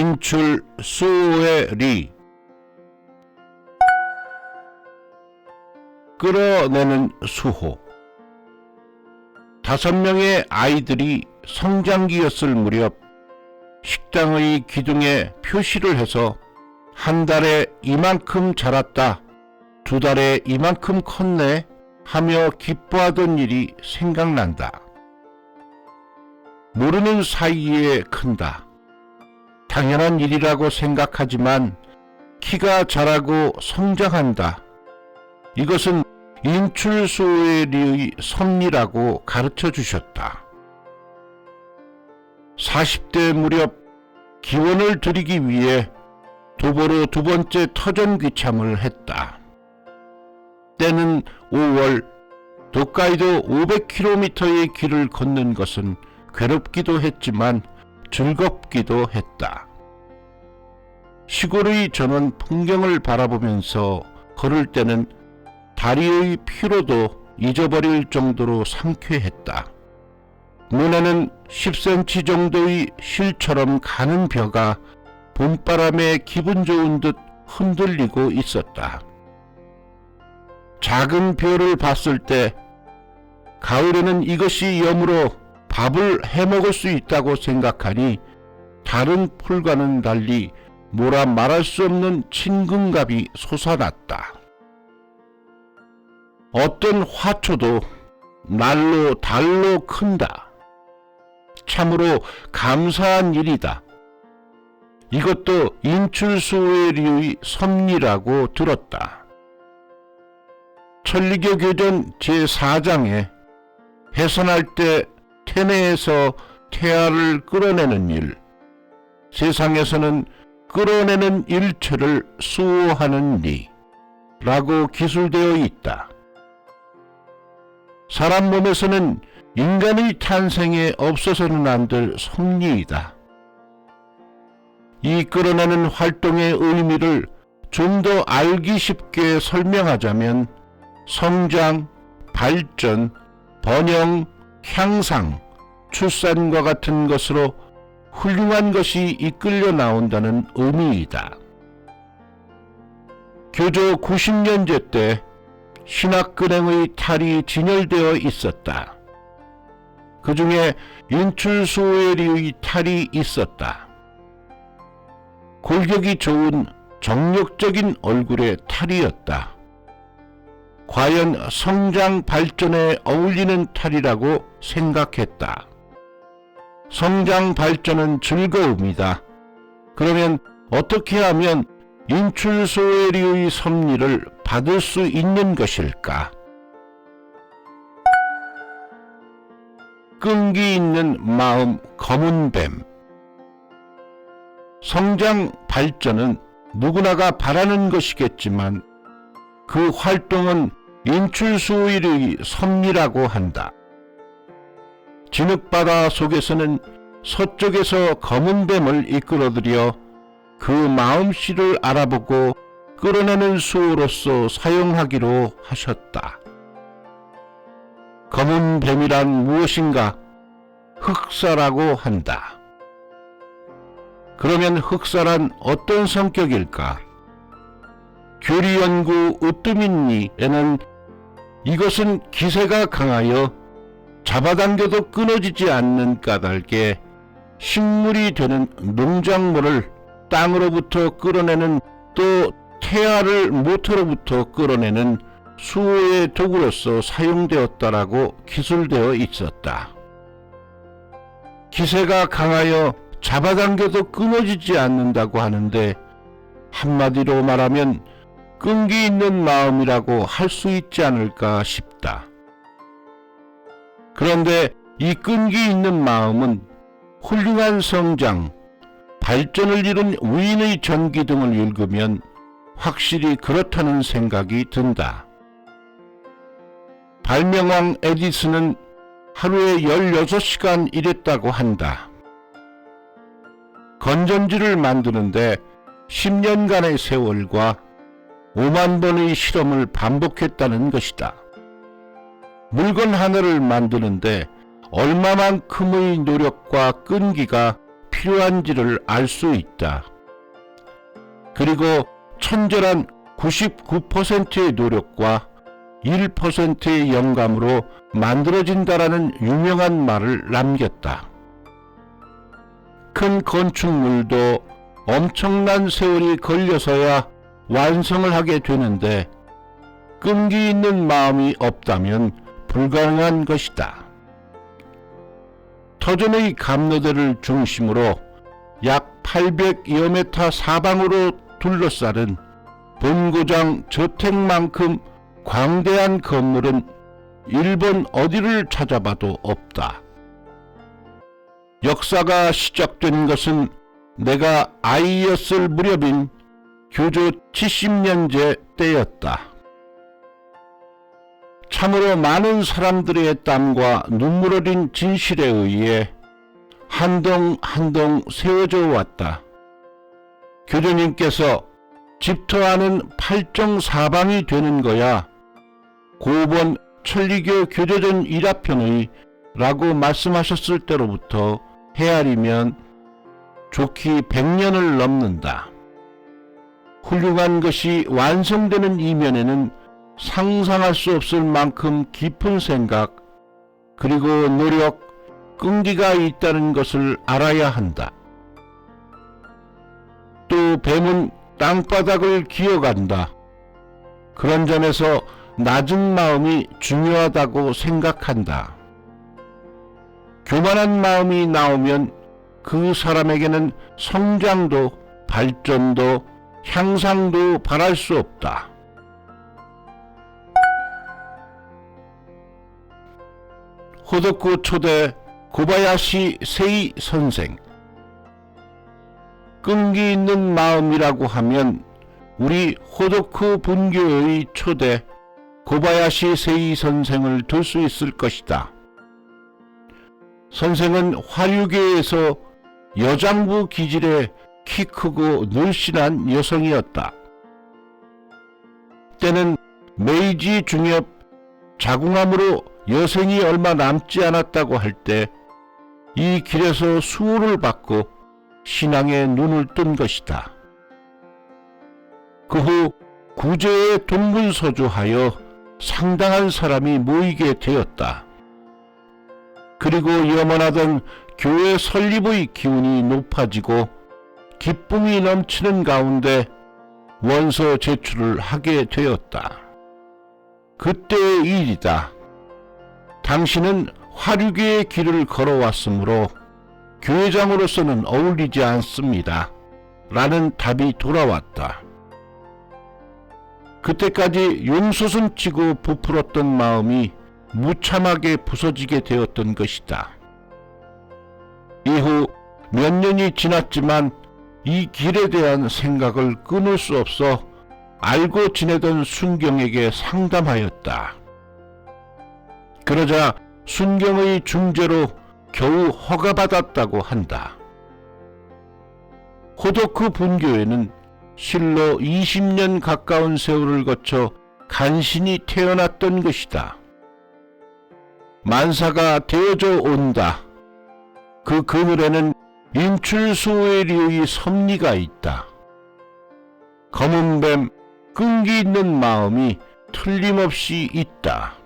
인출 수호의 리. 끌어내는 수호. 5명의 아이들이 성장기였을 무렵 식당의 기둥에 표시를 해서 한 달에 이만큼 자랐다, 2달에 이만큼 컸네 하며 기뻐하던 일이 생각난다. 모르는 사이에 큰다. 당연한 일이라고 생각하지만 키가 자라고 성장한다. 이것은 인출수호의 리의 섭리라고 가르쳐 주셨다. 40대 무렵 기원을 드리기 위해 도보로 2번째 터전 귀참을 했다. 때는 5월, 도카이도 500km의 길을 걷는 것은 괴롭기도 했지만 즐겁기도 했다. 시골의 전원 풍경을 바라보면서 걸을 때는 다리의 피로도 잊어버릴 정도로 상쾌했다. 눈에는 10cm 정도의 실처럼 가는 벼가 봄바람에 기분 좋은 듯 흔들리고 있었다. 작은 벼를 봤을 때 가을에는 이것이 여물어 밥을 해먹을 수 있다고 생각하니 다른 풀과는 달리 뭐라 말할 수 없는 친근감이 솟아났다. 어떤 화초도 날로 달로 큰다. 참으로 감사한 일이다. 이것도 인출수호의 리의 섭리라고 들었다. 천리교 교전 제4장에 해산할 때 태내에서 태아를 끌어내는 일, 세상에서는 끌어내는 일체를 수호하는 리라고 기술되어 있다. 사람 몸에서는 인간의 탄생에 없어서는 안 될 섭리이다. 이 끌어내는 활동의 의미를 좀 더 알기 쉽게 설명하자면 성장, 발전, 번영, 향상, 출산과 같은 것으로 훌륭한 것이 이끌려 나온다는 의미이다. 교조 90년제 때 신학근행의 탈이 진열되어 있었다. 그 중에 인출수호의 리의 탈이 있었다. 골격이 좋은 정력적인 얼굴의 탈이었다. 과연 성장 발전에 어울리는 탈이라고 생각했다. 성장 발전은 즐거움이다. 그러면 어떻게 하면 인출수호의 리의 섭리를 받을 수 있는 것일까? 끈기 있는 마음 검은 뱀. 성장 발전은 누구나가 바라는 것이겠지만 그 활동은 인출수호의 리의 섭리라고 한다. 진흙바다 속에서는 서쪽에서 검은 뱀을 이끌어들여 그 마음씨를 알아보고 끌어내는 수호로서 사용하기로 하셨다. 검은 뱀이란 무엇인가? 흑사라고 한다. 그러면 흑사란 어떤 성격일까? 교리연구 으뜸인니에는 이것은 기세가 강하여 잡아당겨도 끊어지지 않는 까닭에 식물이 되는 농작물을 땅으로부터 끌어내는, 또 태아를 모터로부터 끌어내는 수호의 도구로서 사용되었다라고 기술되어 있었다. 기세가 강하여 잡아당겨도 끊어지지 않는다고 하는데 한마디로 말하면 끈기 있는 마음이라고 할 수 있지 않을까 싶다. 그런데 이 끈기 있는 마음은 훌륭한 성장, 발전을 이룬 위인의 전기 등을 읽으면 확실히 그렇다는 생각이 든다. 발명왕 에디슨은 하루에 16시간 일했다고 한다. 건전지를 만드는데 10년간의 세월과 5만 번의 실험을 반복했다는 것이다. 물건 하나를 만드는데 얼마만큼의 노력과 끈기가 필요한지를 알 수 있다. 그리고 천절한 99%의 노력과 1%의 영감으로 만들어진다라는 유명한 말을 남겼다. 큰 건축물도 엄청난 세월이 걸려서야 완성을 하게 되는데 끈기 있는 마음이 없다면 불가능한 것이다. 터전의 감로대를 중심으로 약 800여 미터 사방으로 둘러싸른 본고장 저택만큼 광대한 건물은 일본 어디를 찾아봐도 없다. 역사가 시작된 것은 내가 아이였을 무렵인 교조 70년제 때였다. 참으로 많은 사람들의 땀과 눈물 어린 진실에 의해 한 동 한 동 세워져 왔다. 교주님께서 집터하는 8정 사방이 되는 거야 고번 천리교 교조전 1화편의 라고 말씀하셨을 때로부터 헤아리면 좋기 100년을 넘는다. 훌륭한 것이 완성되는 이면에는 상상할 수 없을 만큼 깊은 생각 그리고 노력, 끈기가 있다는 것을 알아야 한다. 또 뱀은 땅바닥을 기어간다. 그런 점에서 낮은 마음이 중요하다고 생각한다. 교만한 마음이 나오면 그 사람에게는 성장도 발전도 향상도 바랄 수 없다. 호도쿠 초대 고바야시 세이 선생. 끈기 있는 마음이라고 하면 우리 호도쿠 분교의 초대 고바야시 세이 선생을 들 수 있을 것이다. 선생은 화류계에서 여장부 기질의 키 크고 늘씬한 여성이었다. 때는 메이지 중엽 자궁암으로 여생이 얼마 남지 않았다고 할 때 이 길에서 수호를 받고 신앙에 눈을 뜬 것이다. 그 후 구제에 동분서주하여 상당한 사람이 모이게 되었다. 그리고 염원하던 교회 설립의 기운이 높아지고 기쁨이 넘치는 가운데 원서 제출을 하게 되었다. 그때의 일이다. 당신은 화류계의 길을 걸어왔으므로 교회장으로서는 어울리지 않습니다. 라는 답이 돌아왔다. 그때까지 용솟음치고 부풀었던 마음이 무참하게 부서지게 되었던 것이다. 이후 몇 년이 지났지만 이 길에 대한 생각을 끊을 수 없어 알고 지내던 순경에게 상담하였다. 그러자 순경의 중재로 겨우 허가받았다고 한다. 호도쿠 분교에는 실로 20년 가까운 세월을 거쳐 간신히 태어났던 것이다. 만사가 되어져 온다. 그 그늘에는 인출수회리의 섭리가 있다. 검은뱀 끈기 있는 마음이 틀림없이 있다.